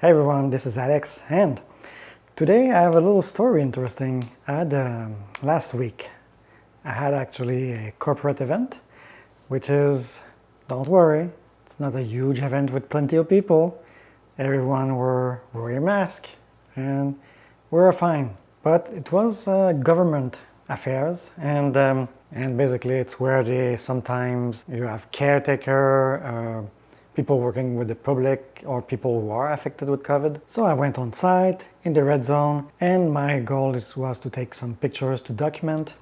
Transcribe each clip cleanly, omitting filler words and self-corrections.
Hey everyone, this is Alex, and today I have a little story interesting. Last week I had actually a corporate event, which is, don't worry, it's not a huge event with plenty of people. Everyone were wearing a mask and we're fine. But it was government affairs, and basically it's where they sometimes you have caretaker, people working with the public or people who are affected with COVID. So I went on site in the red zone, and my goal was to take some pictures to document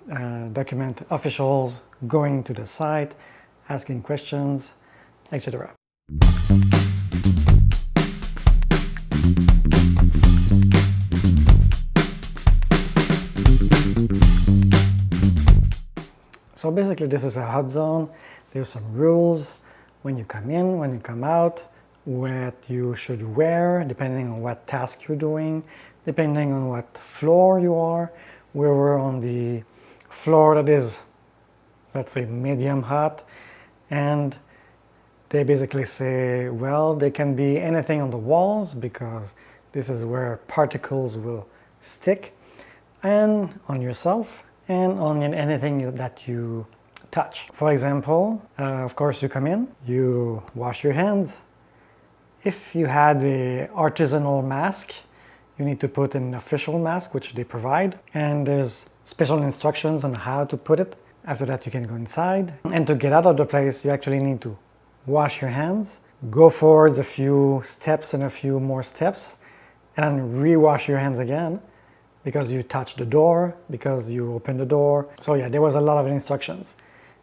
officials going to the site, asking questions, etc. So basically this is a hot zone. There's some rules. When you come in, when you come out, what you should wear, depending on what task you're doing, depending on what floor you are. We were on the floor that is, let's say, medium hot, and they basically say, well, there can be anything on the walls because this is where particles will stick, and on yourself, and on anything that you touch. For example, of course you come in, you wash your hands. If you had the artisanal mask, you need to put an official mask, which they provide, and there's special instructions on how to put it. After that you can go inside, and to get out of the place you actually need to wash your hands, go forwards a few steps and a few more steps, and then re-wash your hands again because you touched the door, because you opened the door. So yeah, there was a lot of instructions.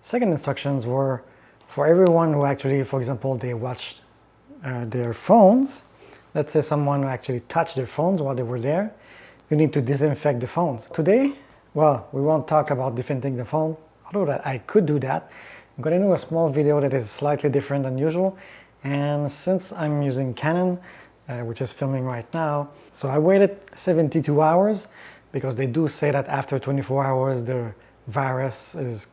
Second instructions were for everyone who actually, for example, they watched their phones. Let's say someone who actually touched their phones while they were there. You need to disinfect the phones. Today, well, we won't talk about disinfecting the phone, although that I could do that. I'm going to do a small video that is slightly different than usual. And since I'm using Canon, which is filming right now, so I waited 72 hours because they do say that after 24 hours the virus is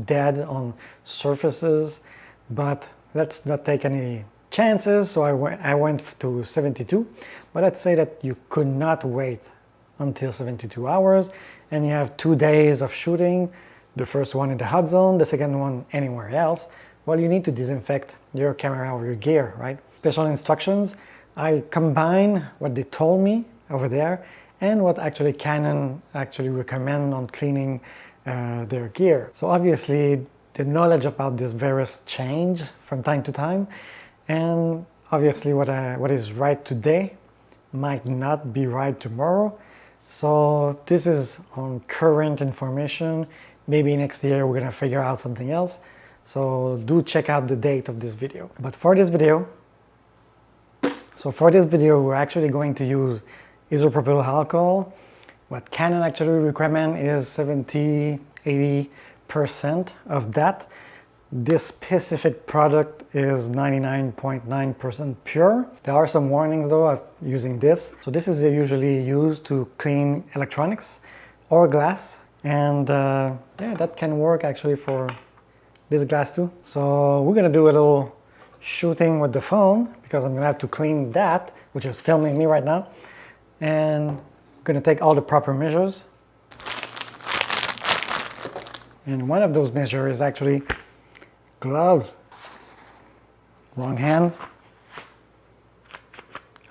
dead on surfaces, but let's not take any chances. So I went to 72, but let's say that you could not wait until 72 hours and you have 2 days of shooting, the first one in the hot zone, the second one anywhere else. Well, you need to disinfect your camera or your gear, right? Special instructions. I combine what they told me over there and what actually Canon actually recommend on cleaning their gear. So obviously the knowledge about this virus change from time to time, and obviously what is right today might not be right tomorrow. So this is on current information. Maybe next year we're gonna figure out something else. So do check out the date of this video. But for this video, we're actually going to use isopropyl alcohol. What Canon actually recommend is 70–80% of that. This specific product is 99.9% pure. There are some warnings though of using this. So this is usually used to clean electronics or glass, and yeah, that can work actually for this glass too. So we're gonna do a little shooting with the phone because I'm gonna have to clean that, which is filming me right now, and I'm gonna take all the proper measures. And one of those measures is actually gloves. Wrong hand.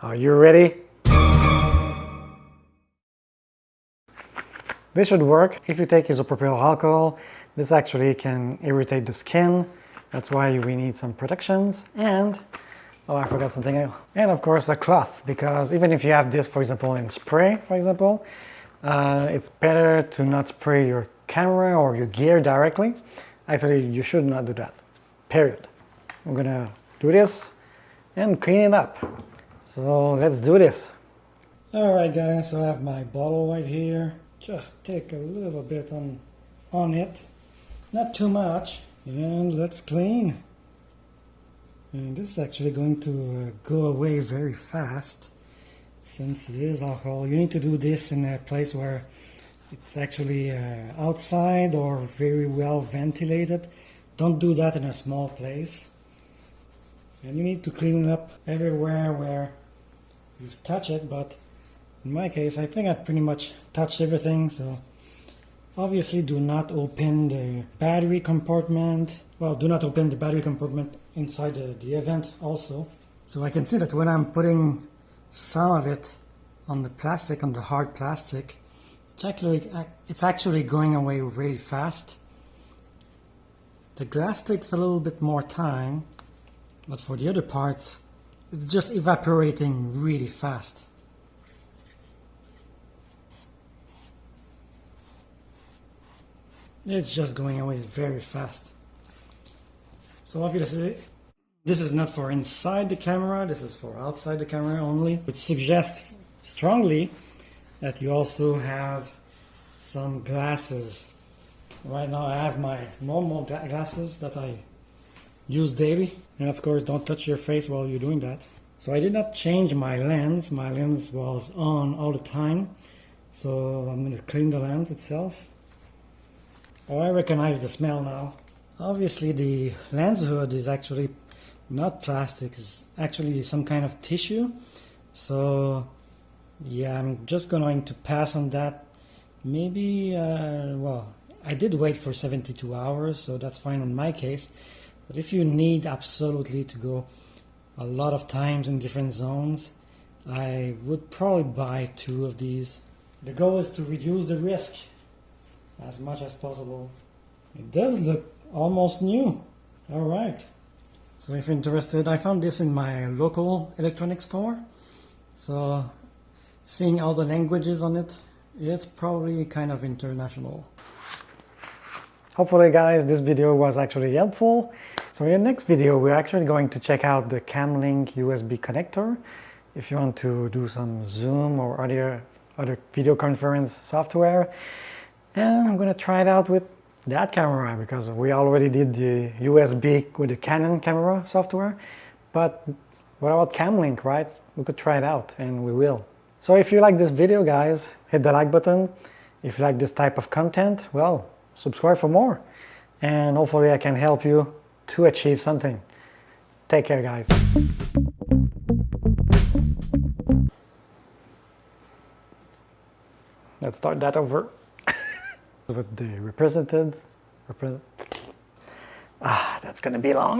Are you ready? This should work. If you take isopropyl alcohol, this actually can irritate the skin. That's why we need some protections. And, oh, I forgot something else. And of course a cloth, because even if you have this, for example, in spray, for example, it's better to not spray your camera or your gear directly. Actually, you should not do that, period. I'm gonna do this and clean it up. So let's do this. All right, guys, so I have my bottle right here. Just take a little bit on it, not too much, and let's clean. And this is actually going to go away very fast since it is alcohol. You need to do this in a place where it's actually outside or very well ventilated. Don't do that in a small place. And you need to clean it up everywhere where you've touched it, but in my case, I think I pretty much touched everything. So obviously do not open the battery compartment. Well, do not open the battery compartment inside the event also. So I can see that when I'm putting some of it on the plastic, on the hard plastic, it's actually going away really fast. The glass takes a little bit more time, but for the other parts, it's just evaporating really fast. It's just going away very fast. So obviously, this is not for inside the camera, this is for outside the camera only. It suggests strongly that you also have some glasses. Right now I have my normal glasses that I use daily. And of course, don't touch your face while you're doing that. So I did not change my lens. My lens was on all the time. So I'm going to clean the lens itself. Oh, I recognize the smell now. Obviously the lens hood is actually not plastic, it's actually some kind of tissue. So yeah, I'm just going to pass on that. Maybe, well, I did wait for 72 hours, so that's fine in my case. But if you need absolutely to go a lot of times in different zones, I would probably buy 2 of these. The goal is to reduce the risk as much as possible. It does look almost new. All right. So if you're interested, I found this in my local electronics store. So seeing all the languages on it, it's probably kind of international. Hopefully guys, this video was actually helpful. So in the next video, we're actually going to check out the CamLink USB connector. If you want to do some Zoom or other video conference software. And I'm going to try it out with that camera because we already did the USB with the Canon Camera software. But what about CamLink, right? We could try it out, and we will. So if you like this video, guys, hit the like button. If you like this type of content, well, subscribe for more. And hopefully I can help you to achieve something. Take care, guys. Let's start that over. With the that's gonna be long.